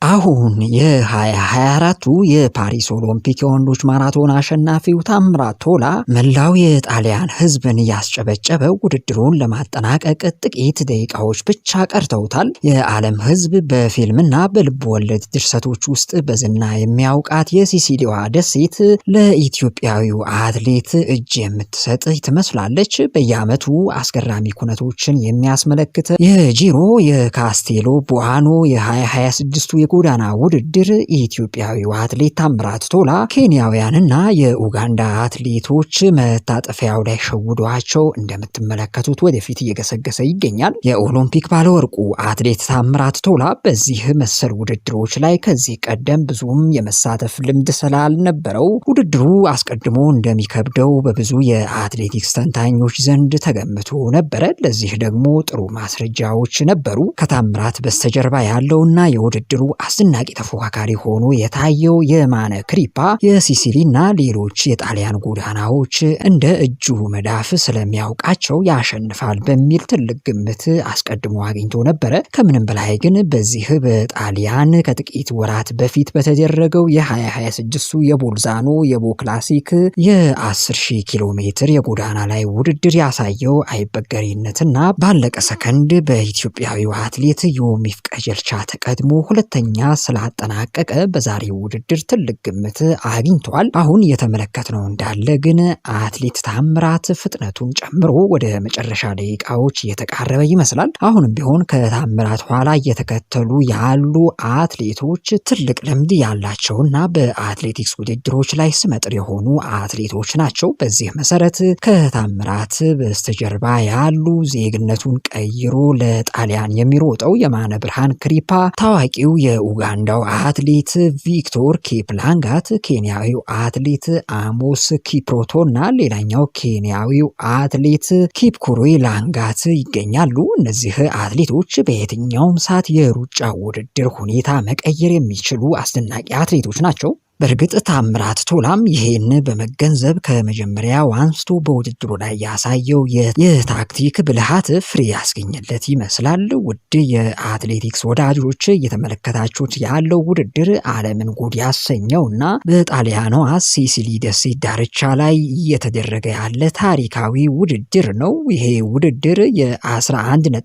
አሁን የ2024ቱ የፓሪስ ኦሎምፒክ የወንዶች ማራቶን አሸናፊው ታምራት ቶላ መላው የጣሊያን ሕዝብን ያስጨበጨበ ውድድሩን ለማጠናቀቅ ጥቂት ደቂቃዎች ብቻ ቀርተውታል። የዓለም ሕዝብ በፊልምና በልብ ወለድ ድርሰቶች ውስጥ በዝና የሚያውቃት የሲሲሊዋ ደሴት ለኢትዮጵያዊው አትሌት እጅ የምትሰጥ ትመስላለች። በየዓመቱ አስገራሚ ኩነቶችን የሚያስመለክት የጂሮ የካስቴሎ ቡአኖ የ2026ቱ የጎዳና ውድድር ኢትዮጵያዊው አትሌት ታምራት ቶላ ኬንያውያንና የኡጋንዳ አትሌቶች መታጠፊያው ላይ ሸውዷቸው እንደምትመለከቱት ወደፊት እየገሰገሰ ይገኛል። የኦሎምፒክ ባለወርቁ አትሌት ታምራት ቶላ በዚህ መሰል ውድድሮች ላይ ከዚህ ቀደም ብዙም የመሳተፍ ልምድ ስላልነበረው ውድድሩ አስቀድሞ እንደሚከብደው በብዙ የአትሌቲክስ ተንታኞች ዘንድ ተገምቶ ነበረ። ለዚህ ደግሞ ጥሩ ማስረጃዎች ነበሩ። ከታምራት በስተጀርባ ያለውና የውድድሩ አስደናቂ ተፎካካሪ ሆኖ የታየው የማነ ክሪፓ የሲሲሊና ሌሎች የጣሊያን ጎዳናዎች እንደ እጁ መዳፍ ስለሚያውቃቸው ያሸንፋል በሚል ትልቅ ግምት አስቀድሞ አግኝቶ ነበረ። ከምንም በላይ ግን በዚህ በጣሊያን ከጥቂት ወራት በፊት በተደረገው የ2026ቱ የቦልዛኖ የቦ ክላሲክ የ10,000 ኪሎ ሜትር የጎዳና ላይ ውድድር ያሳየው አይበገሪነትና ባለቀ ሰከንድ በኢትዮጵያዊው አትሌት ዮሚፍ ቀጀልቻ ተቀድሞ ሁለተኛ ስላጠናቀቀ በዛሬው ውድድር ትልቅ ግምት አግኝቷል። አሁን እየተመለከትነው እንዳለ ግን አትሌት ታምራት ፍጥነቱን ጨምሮ ወደ መጨረሻ ደቂቃዎች እየተቃረበ ይመስላል። አሁንም ቢሆን ከታምራት ኋላ እየተከተሉ ያሉ አትሌቶች ትልቅ ልምድ ያላቸውና በአትሌቲክስ ውድድሮች ላይ ስመጥር የሆኑ አትሌቶች ናቸው። በዚህ መሰረት ከታምራት በስተጀርባ ያሉ ዜግነቱን ቀይሮ ለጣሊያን የሚሮጠው የማነ ብርሃን ክሪፓ፣ ታዋቂው የኡጋንዳው አትሌት ቪክቶር ኬፕላንጋት፣ ኬንያዊው አትሌት አሞስ ኪፕሮቶ እና ሌላኛው ኬንያዊው አትሌት ኪፕኩሩይ ላንጋት ይገኛሉ። እነዚህ አትሌቶች በየትኛውም ሰዓት የሩጫ ውድድር ሁኔታ መቀየር የሚችሉ አስደናቂ አትሌቶች ናቸው። በእርግጥ ታምራት ቶላም ይሄን በመገንዘብ ከመጀመሪያው አንስቶ በውድድሩ ላይ ያሳየው የታክቲክ ብልሃት ፍሬ ያስገኘለት ይመስላል። ውድ የአትሌቲክስ ወዳጆች እየተመለከታችሁት ያለው ውድድር ዓለምን ጉድ ያሰኘውና በጣሊያኗ ሲሲሊ ደሴት ዳርቻ ላይ እየተደረገ ያለ ታሪካዊ ውድድር ነው። ይሄ ውድድር የ11.34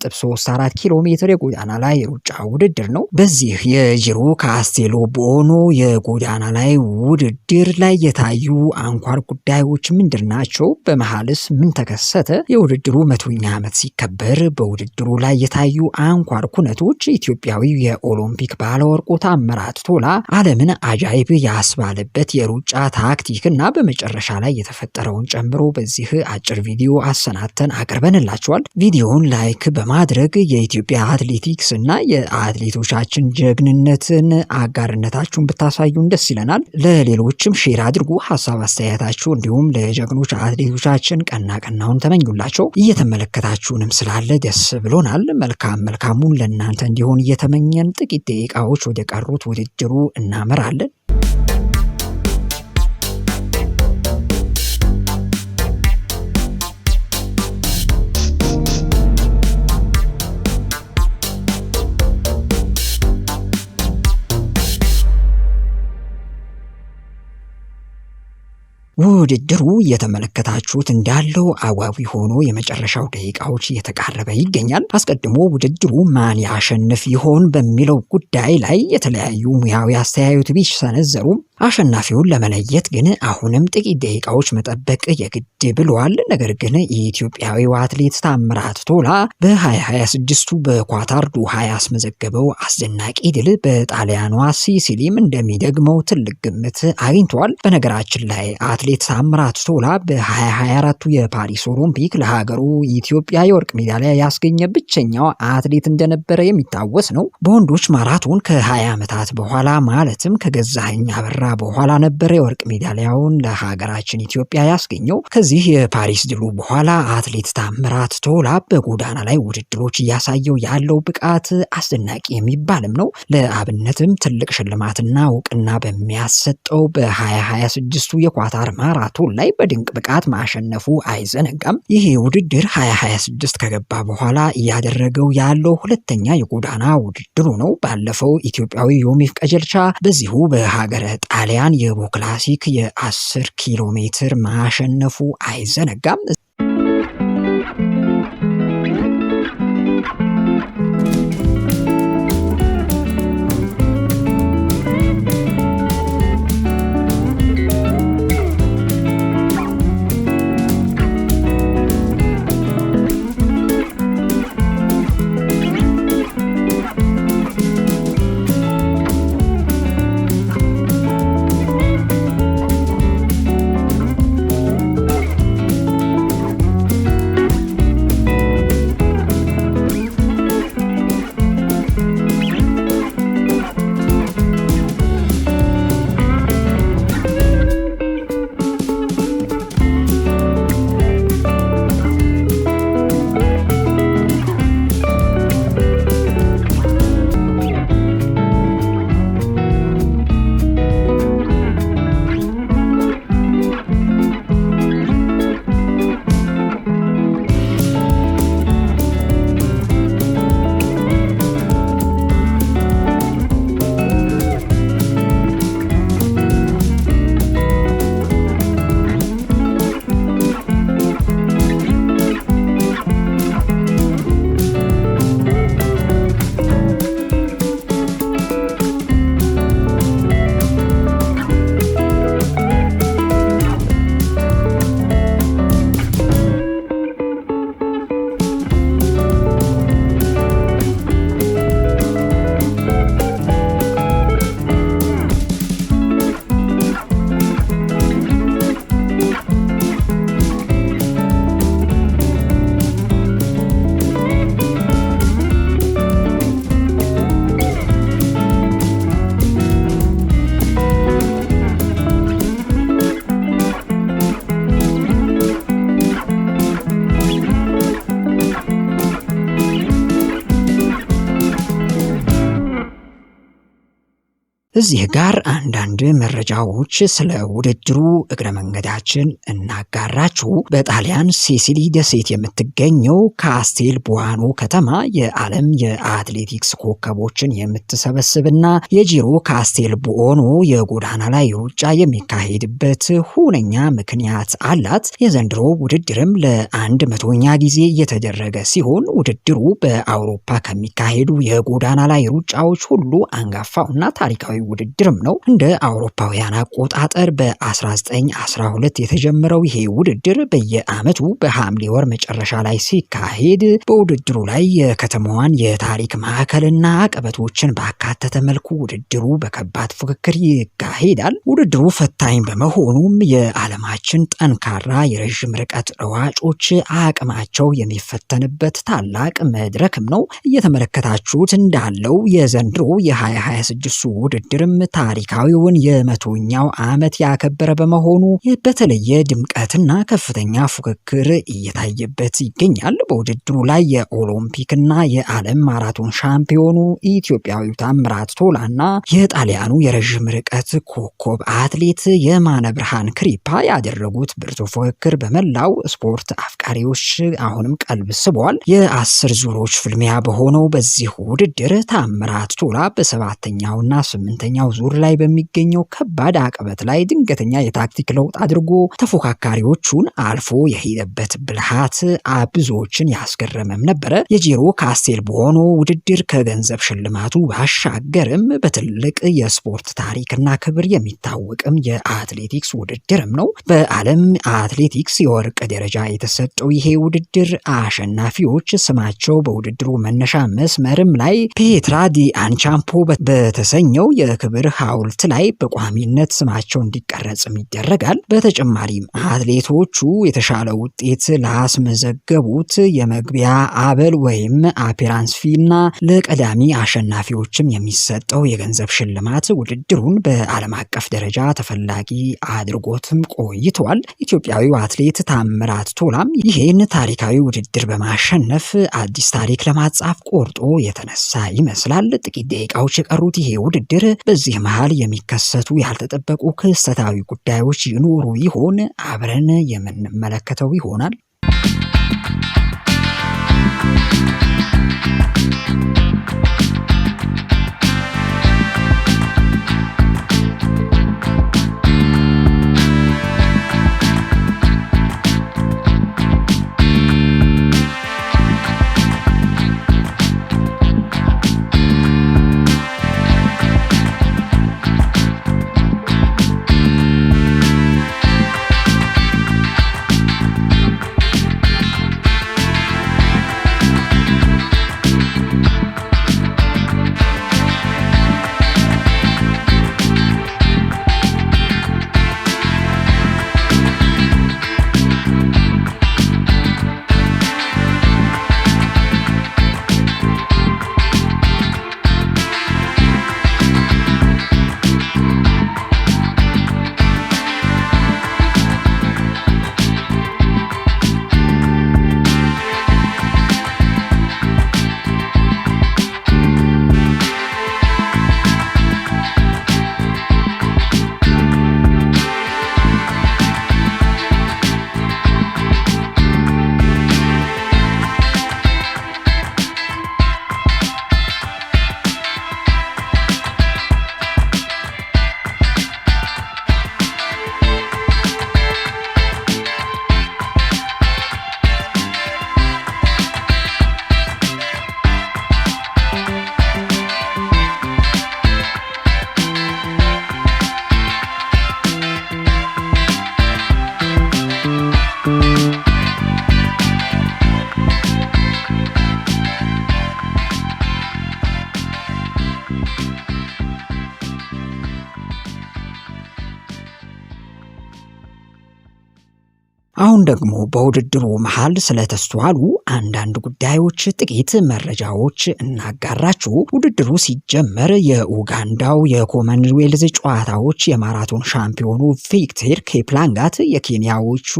ኪሎ ሜትር የጎዳና ላይ ሩጫ ውድድር ነው። በዚህ የጂሮ ካስቴሎ ቡኦኖ የጎዳና ላይ ውድድር ላይ የታዩ አንኳር ጉዳዮች ምንድን ናቸው? በመሃልስ ምን ተከሰተ? የውድድሩ 100ኛ ዓመት ሲከበር በውድድሩ ላይ የታዩ አንኳር ኩነቶች፣ ኢትዮጵያዊው የኦሎምፒክ ባለወርቁ ታምራት ቶላ ዓለምን አጃይብ ያስባለበት የሩጫ ታክቲክ እና በመጨረሻ ላይ የተፈጠረውን ጨምሮ በዚህ አጭር ቪዲዮ አሰናተን አቅርበንላችኋል። ቪዲዮውን ላይክ በማድረግ የኢትዮጵያ አትሌቲክስ እና የአትሌቶቻችን ጀግንነትን አጋርነታችሁን ብታሳዩን ደስ ይለናል። ለሌሎችም ሼር አድርጉ። ሀሳብ አስተያየታችሁ እንዲሁም ለጀግኖች አትሌቶቻችን ቀናውን ተመኙላቸው። እየተመለከታችሁንም ስላለ ደስ ብሎናል። መልካሙን ለእናንተ እንዲሆን እየተመኘን ጥቂት ደቂቃዎች ወደ ቀሩት ውድድሩ እናመራለን። ውድድሩ እየተመለከታችሁት እንዳለው አጓጊ ሆኖ የመጨረሻው ደቂቃዎች እየተቃረበ ይገኛል። አስቀድሞ ውድድሩ ማን ያሸንፍ ይሆን በሚለው ጉዳይ ላይ የተለያዩ ሙያዊ አስተያየት ቢሰነዘሩም አሸናፊውን ለመለየት ግን አሁንም ጥቂት ደቂቃዎች መጠበቅ የግድ ብሏል። ነገር ግን የኢትዮጵያዊው አትሌት ታምራት ቶላ በ2026ቱ በኳታር ዶሃ ያስመዘገበው አስደናቂ ድል በጣሊያኗ ሲሲሊም እንደሚደግመው ትልቅ ግምት አግኝቷል። በነገራችን ላይ አትሌት ታምራት ቶላ በ2024ቱ የፓሪስ ኦሎምፒክ ለሀገሩ ኢትዮጵያ የወርቅ ሜዳሊያ ያስገኘ ብቸኛው አትሌት እንደነበረ የሚታወስ ነው። በወንዶች ማራቶን ከ20 ዓመታት በኋላ ማለትም ከገዛኸኝ አበራ በኋላ ነበር የወርቅ ሜዳሊያውን ለሀገራችን ኢትዮጵያ ያስገኘው። ከዚህ የፓሪስ ድሉ በኋላ አትሌት ታምራት ቶላ በጎዳና ላይ ውድድሮች እያሳየው ያለው ብቃት አስደናቂ የሚባልም ነው። ለአብነትም ትልቅ ሽልማትና እውቅና በሚያሰጠው በ2026ቱ የኳታር ማራቶን ላይ በድንቅ ብቃት ማሸነፉ አይዘነጋም። ይህ ውድድር 2026 ከገባ በኋላ እያደረገው ያለው ሁለተኛ የጎዳና ውድድሩ ነው። ባለፈው ኢትዮጵያዊ ዮሚፍ ቀጀልቻ በዚሁ በሀገረ ጣሊያን የቦ ክላሲክ የ10 ኪሎ ሜትር ማሸነፉ አይዘነጋም። እዚህ ጋር አንዳንድ መረጃዎች ስለ ውድድሩ እግረ መንገዳችን እናጋራችሁ። በጣሊያን ሲሲሊ ደሴት የምትገኘው ካስቴል ቡዋኖ ከተማ የዓለም የአትሌቲክስ ኮከቦችን የምትሰበስብና የጂሮ ካስቴል ቡኦኖ የጎዳና ላይ ሩጫ የሚካሄድበት ሁነኛ ምክንያት አላት። የዘንድሮ ውድድርም ለ100ኛ ጊዜ የተደረገ ሲሆን ውድድሩ በአውሮፓ ከሚካሄዱ የጎዳና ላይ ሩጫዎች ሁሉ አንጋፋውና ታሪካዊ ውድድርም ነው። እንደ አውሮፓውያን አቆጣጠር በ1912 የተጀመረው ይሄ ውድድር በየዓመቱ በሐምሌ ወር መጨረሻ ላይ ሲካሄድ በውድድሩ ላይ የከተማዋን የታሪክ ማዕከልና አቀበቶችን ባካተተ መልኩ ውድድሩ በከባድ ፉክክር ይካሄዳል። ውድድሩ ፈታኝ በመሆኑም የዓለማችን ጠንካራ የረዥም ርቀት ሯጮች አቅማቸው የሚፈተንበት ታላቅ መድረክም ነው። እየተመለከታችሁት እንዳለው የዘንድሮ የ2026 ውድድርም ታሪካዊውን የ100ኛው ዓመት ያከበረ በመሆኑ በተለየ ድምቀትና ከፍተኛ ፉክክር እየታየበት ይገኛል። በውድድሩ ላይ የኦሎምፒክና የዓለም ማራቶን ሻምፒዮኑ ኢትዮጵያዊው ታምራት ቶላና የጣሊያኑ የረዥም ርቀት ኮከብ አትሌት የማነ ብርሃን ክሪፓ ያደረጉት ብርቱ ፉክክር በመላው ስፖርት አፍቃሪዎች አሁንም ቀልብ ስቧል። የ10 ዙሮች ፍልሚያ በሆነው በዚህ ውድድር ታምራት ቶላ በ7ኛውና 8ኛው ዙር ላይ በሚገኘው ከባድ አቀበት ላይ ድንገተኛ የታክቲክ ለውጥ አድርጎ ተፎካካሪዎቹን አልፎ የሄደበት ብልሃት ብዙዎችን ያስገረመም ነበረ። የጂሮ ካስቴል ቡኦኖ ውድድር ከገንዘብ ሽልማቱ ባሻገርም በትልቅ የስፖርት ታሪክና ክብር የሚታወቅም የአትሌቲክስ ውድድርም ነው። በዓለም አትሌቲክስ የወርቅ ደረጃ የተሰጠው ይሄ ውድድር አሸናፊዎች ስማቸው በውድድሩ መነሻ መስመርም ላይ ፔትራ ዲ አንቻምፖ በተሰኘው የክብር ሐውልት ላይ በቋሚነት ስማቸው እንዲቀረጽም ይደረጋል። በተጨማሪም አትሌቶቹ የተሻለ ውጤት ላስመዘገቡት የመግቢያ አበል ወይም አፒራንስ ፊና ለቀዳሚ አሸናፊዎችም የሚሰጠው የገንዘብ ሽልማት ውድድሩን በዓለም አቀፍ ደረጃ ተፈላጊ አድርጎትም ቆይቷል። ኢትዮጵያዊው አትሌት ታምራት ቶላም ይህን ታሪካዊ ውድድር በማሸነፍ አዲስ ታሪክ ለማጻፍ ቆርጦ የተነሳ ይመስላል። ጥቂት ደቂቃዎች የቀሩት ይሄ ውድድር በዚህ መሃል የሚከሰቱ ያልተጠበቁ ክስተታዊ ጉዳዮች ይኖሩ ይሆን? አብረን የምንመለከተው ይሆናል። አሁን ደግሞ በውድድሩ መሃል ስለተስተዋሉ አንዳንድ ጉዳዮች ጥቂት መረጃዎች እናጋራችሁ። ውድድሩ ሲጀመር የኡጋንዳው የኮመንዌልዝ ጨዋታዎች የማራቶን ሻምፒዮኑ ቪክተር ኬፕላንጋት፣ የኬንያዎቹ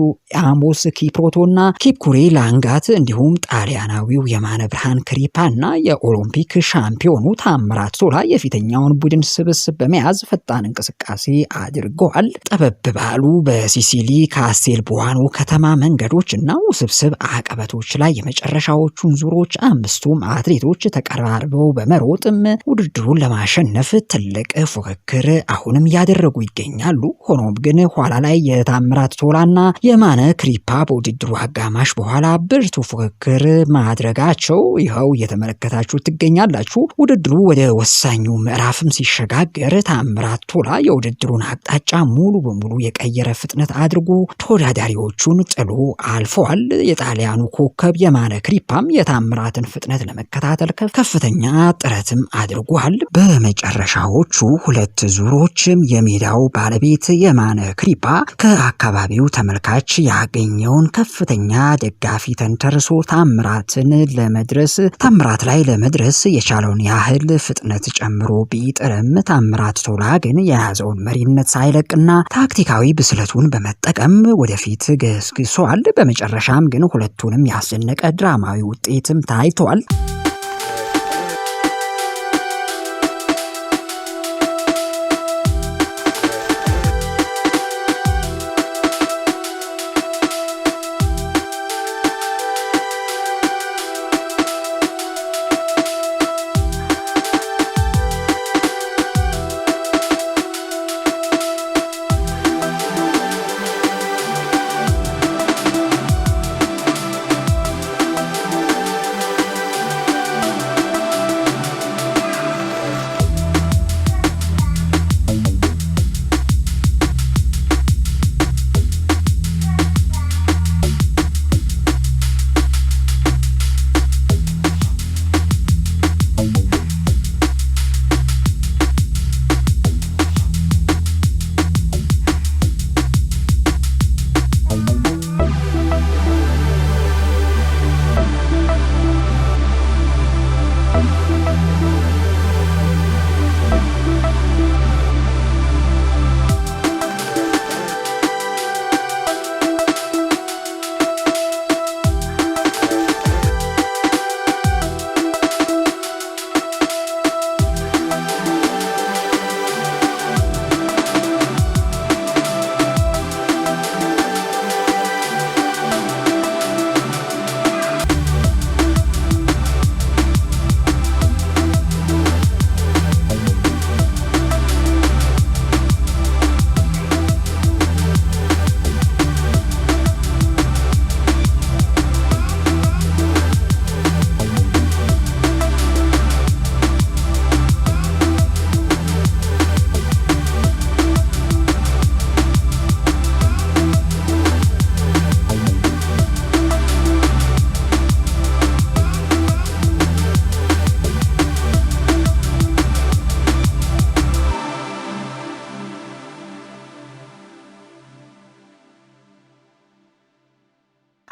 አሞስ ኪፕሮቶና ኪፕኩሬ ላንጋት እንዲሁም ጣሊያናዊው የማነ ብርሃን ክሪፓና የኦሎምፒክ ሻምፒዮኑ ታምራት ቶላ የፊተኛውን ቡድን ስብስብ በመያዝ ፈጣን እንቅስቃሴ አድርገዋል። ጠበብ ባሉ በሲሲሊ ካስቴል ቡዋኖ ከተማ መንገዶች እና ውስብስብ አቀበቶች ላይ የመጨረሻዎቹን ዙሮች አምስቱም አትሌቶች ተቀራርበው በመሮጥም ውድድሩን ለማሸነፍ ትልቅ ፉክክር አሁንም ያደረጉ ይገኛሉ። ሆኖም ግን ኋላ ላይ የታምራት ቶላና የማነ ክሪፓ በውድድሩ አጋማሽ በኋላ ብርቱ ፉክክር ማድረጋቸው ይኸው እየተመለከታችሁ ትገኛላችሁ። ውድድሩ ወደ ወሳኙ ምዕራፍም ሲሸጋገር ታምራት ቶላ የውድድሩን አቅጣጫ ሙሉ በሙሉ የቀየረ ፍጥነት አድርጎ ተወዳዳሪዎቹን ጥሎ አልፈዋል። የጣሊያኑ ኮከብ የማነ ክሪፓም የታምራትን ፍጥነት ለመከታተል ከፍተኛ ጥረትም አድርጓል። በመጨረሻዎቹ ሁለት ዙሮችም የሜዳው ባለቤት የማነ ክሪፓ ከአካባቢው ተመልካች ያገኘውን ከፍተኛ ደጋፊ ተንተርሶ ታምራት ላይ ለመድረስ የቻለውን ያህል ፍጥነት ጨምሮ ቢጥርም ታምራት ቶላ ግን የያዘውን መሪነት ሳይለቅና ታክቲካዊ ብስለቱን በመጠቀም ወደፊት ገስግሷል። በመጨረሻም ግን ሁለቱንም ያስደነቀ ድራማዊ ውጤትም ታይቷል።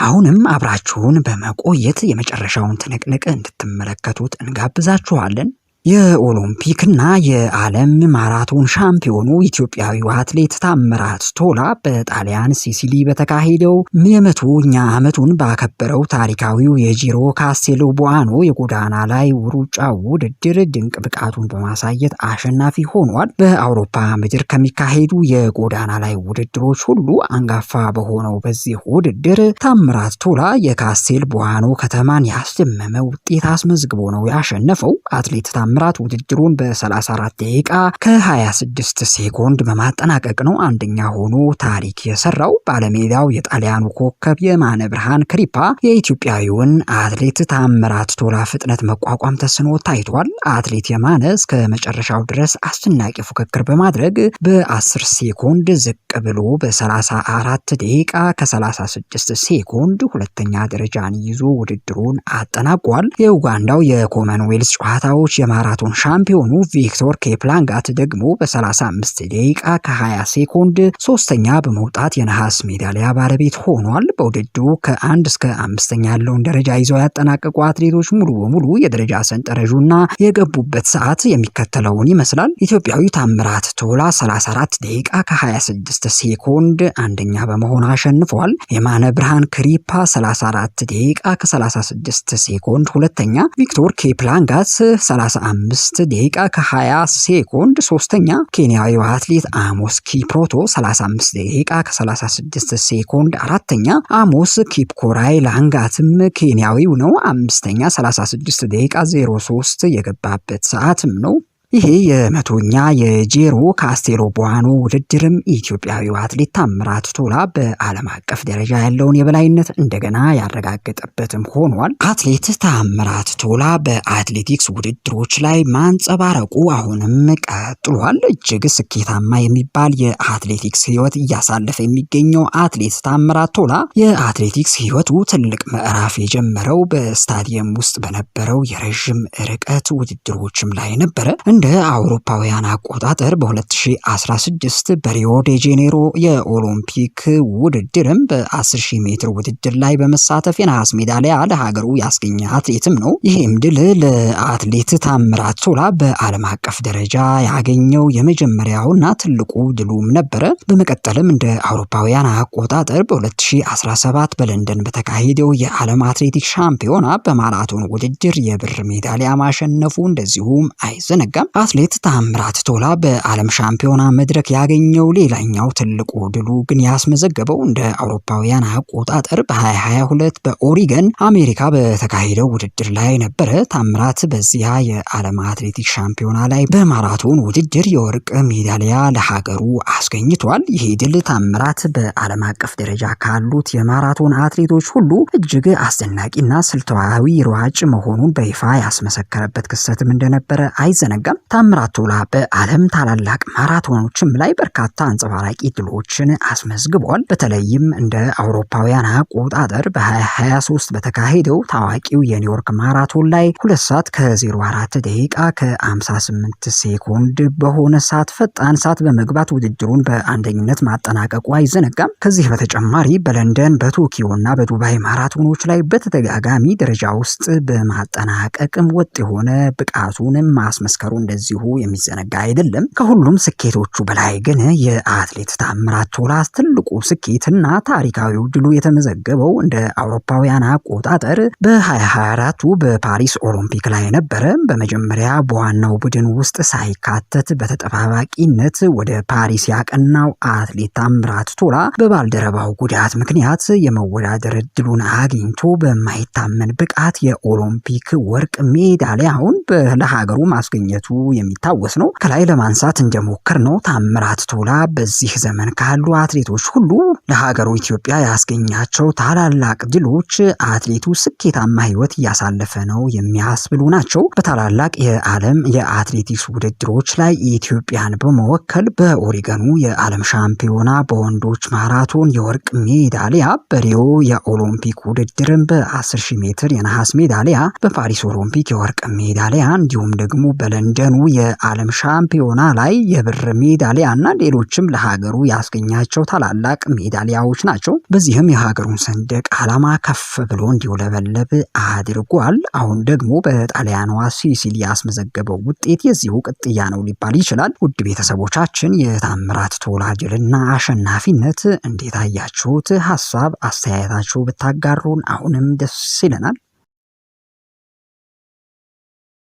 አሁንም አብራችሁን በመቆየት የመጨረሻውን ትንቅንቅ እንድትመለከቱት እንጋብዛችኋለን። የኦሎምፒክና የዓለም ማራቶን ሻምፒዮኑ ኢትዮጵያዊው አትሌት ታምራት ቶላ በጣሊያን ሲሲሊ በተካሄደው የ100ኛ ዓመቱን ባከበረው ታሪካዊው የጂሮ ካስቴሎ ቦአኖ የጎዳና ላይ ሩጫ ውድድር ድንቅ ብቃቱን በማሳየት አሸናፊ ሆኗል። በአውሮፓ ምድር ከሚካሄዱ የጎዳና ላይ ውድድሮች ሁሉ አንጋፋ በሆነው በዚህ ውድድር ታምራት ቶላ የካስቴል ቦአኖ ከተማን ያስደመመ ውጤት አስመዝግቦ ነው ያሸነፈው። አትሌት ታምራት ውድድሩን በ34 ደቂቃ ከ26 ሴኮንድ በማጠናቀቅ ነው አንደኛ ሆኖ ታሪክ የሰራው። ባለሜዳው የጣሊያኑ ኮከብ የማነ ብርሃን ክሪፓ የኢትዮጵያዊውን አትሌት ታምራት ቶላ ፍጥነት መቋቋም ተስኖ ታይቷል። አትሌት የማነ እስከ መጨረሻው ድረስ አስደናቂ ፉክክር በማድረግ በ10 ሴኮንድ ዝቅ ብሎ በ34 ደቂቃ ከ36 ሴኮንድ ሁለተኛ ደረጃን ይዞ ውድድሩን አጠናቋል። የኡጋንዳው የኮመንዌልስ ጨዋታዎች የማራቶን ሻምፒዮኑ ቪክቶር ኬፕላንጋት ደግሞ በ35 ደቂቃ ከ20 ሴኮንድ ሶስተኛ በመውጣት የነሐስ ሜዳሊያ ባለቤት ሆኗል። በውድድሩ ከ1 እስከ 5ኛ ያለውን ደረጃ ይዘው ያጠናቀቁ አትሌቶች ሙሉ በሙሉ የደረጃ ሰንጠረዡና የገቡበት ሰዓት የሚከተለውን ይመስላል። ኢትዮጵያዊ ታምራት ቶላ 34 ደቂቃ ከ26 ሴኮንድ አንደኛ በመሆን አሸንፏል። የማነ ብርሃን ክሪፓ 34 ደቂቃ ከ36 ሴኮንድ ሁለተኛ፣ ቪክቶር ኬፕላንጋት 35 ደቂቃ ከ20 ሴኮንድ ሶስተኛ፣ ኬንያዊው አትሌት አሞስ ኪፕሮቶ 35 ደቂቃ ከ36 ሴኮንድ አራተኛ፣ አሞስ ኪፕኮራይ ላንጋትም ኬንያዊው ነው አምስተኛ 36 ደቂቃ 03 የገባበት ሰዓትም ነው። ይሄ የ100ኛ የጂሮ ካስቴሎ ቦአኖ ውድድርም ኢትዮጵያዊው አትሌት ታምራት ቶላ በዓለም አቀፍ ደረጃ ያለውን የበላይነት እንደገና ያረጋገጠበትም ሆኗል። አትሌት ታምራት ቶላ በአትሌቲክስ ውድድሮች ላይ ማንጸባረቁ አሁንም ቀጥሏል። እጅግ ስኬታማ የሚባል የአትሌቲክስ ሕይወት እያሳለፈ የሚገኘው አትሌት ታምራት ቶላ የአትሌቲክስ ሕይወቱ ትልቅ ምዕራፍ የጀመረው በስታዲየም ውስጥ በነበረው የረዥም ርቀት ውድድሮችም ላይ ነበረ። እንደ አውሮፓውያን አቆጣጠር በ2016 በሪዮ ዴ ጄኔሮ የኦሎምፒክ ውድድርም በ10,000 ሜትር ውድድር ላይ በመሳተፍ የነሐስ ሜዳሊያ ለሀገሩ ያስገኘ አትሌትም ነው። ይህም ድል ለአትሌት ታምራት ቶላ በዓለም አቀፍ ደረጃ ያገኘው የመጀመሪያውና ትልቁ ድሉም ነበረ። በመቀጠልም እንደ አውሮፓውያን አቆጣጠር በ2017 በለንደን በተካሄደው የዓለም አትሌቲክ ሻምፒዮና በማራቶን ውድድር የብር ሜዳሊያ ማሸነፉ እንደዚሁም አይዘነጋም። አትሌት ታምራት ቶላ በዓለም ሻምፒዮና መድረክ ያገኘው ሌላኛው ትልቁ ድሉ ግን ያስመዘገበው እንደ አውሮፓውያን አቆጣጠር በ2022 በኦሪገን አሜሪካ በተካሄደው ውድድር ላይ ነበረ። ታምራት በዚያ የዓለም አትሌቲክ ሻምፒዮና ላይ በማራቶን ውድድር የወርቅ ሜዳሊያ ለሀገሩ አስገኝቷል። ይህ ድል ታምራት በዓለም አቀፍ ደረጃ ካሉት የማራቶን አትሌቶች ሁሉ እጅግ አስደናቂና ስልታዊ ሯጭ መሆኑን በይፋ ያስመሰከረበት ክስተትም እንደነበረ አይዘነጋም። ታምራት ቶላ በዓለም ታላላቅ ማራቶኖችም ላይ በርካታ አንጸባራቂ ድሎችን አስመዝግቧል። በተለይም እንደ አውሮፓውያን አቆጣጠር በ2023 በተካሄደው ታዋቂው የኒውዮርክ ማራቶን ላይ 2 ሰዓት ከ04 ደቂቃ ከ58 ሴኮንድ በሆነ ሰዓት ፈጣን ሰዓት በመግባት ውድድሩን በአንደኝነት ማጠናቀቁ አይዘነጋም። ከዚህ በተጨማሪ በለንደን በቶኪዮና በዱባይ ማራቶኖች ላይ በተደጋጋሚ ደረጃ ውስጥ በማጠናቀቅም ወጥ የሆነ ብቃቱንም ማስመስከሩ እንደዚሁ የሚዘነጋ አይደለም። ከሁሉም ስኬቶቹ በላይ ግን የአትሌት ታምራት ቶላ ትልቁ ስኬትና ታሪካዊው ድሉ የተመዘገበው እንደ አውሮፓውያን አቆጣጠር በ2024 በፓሪስ ኦሎምፒክ ላይ ነበረ። በመጀመሪያ በዋናው ቡድን ውስጥ ሳይካተት በተጠባባቂነት ወደ ፓሪስ ያቀናው አትሌት ታምራት ቶላ በባልደረባው ጉዳት ምክንያት የመወዳደር እድሉን አግኝቶ በማይታመን ብቃት የኦሎምፒክ ወርቅ ሜዳሊያውን ለሀገሩ ማስገኘቱ የሚታወስ ነው። ከላይ ለማንሳት እንደሞከር ነው ታምራት ቶላ በዚህ ዘመን ካሉ አትሌቶች ሁሉ ለሀገሩ ኢትዮጵያ ያስገኛቸው ታላላቅ ድሎች አትሌቱ ስኬታማ ሕይወት እያሳለፈ ነው የሚያስብሉ ናቸው። በታላላቅ የዓለም የአትሌቲክስ ውድድሮች ላይ ኢትዮጵያን በመወከል በኦሪገኑ የዓለም ሻምፒዮና በወንዶች ማራቶን የወርቅ ሜዳሊያ፣ በሪዮ የኦሎምፒክ ውድድርም በ10,000 ሜትር የነሐስ ሜዳሊያ፣ በፓሪስ ኦሎምፒክ የወርቅ ሜዳሊያ እንዲሁም ደግሞ በለንደን በለንደኑ የዓለም ሻምፒዮና ላይ የብር ሜዳሊያና ሌሎችም ለሀገሩ ያስገኛቸው ታላላቅ ሜዳሊያዎች ናቸው። በዚህም የሀገሩን ሰንደቅ ዓላማ ከፍ ብሎ እንዲውለበለብ አድርጓል። አሁን ደግሞ በጣሊያኗ ሲሲሊ ያስመዘገበው ውጤት የዚሁ ቅጥያ ነው ሊባል ይችላል። ውድ ቤተሰቦቻችን የታምራት ቶላ ድልና አሸናፊነት እንዴት አያችሁት? ሀሳብ አስተያየታችሁ ብታጋሩን አሁንም ደስ ይለናል።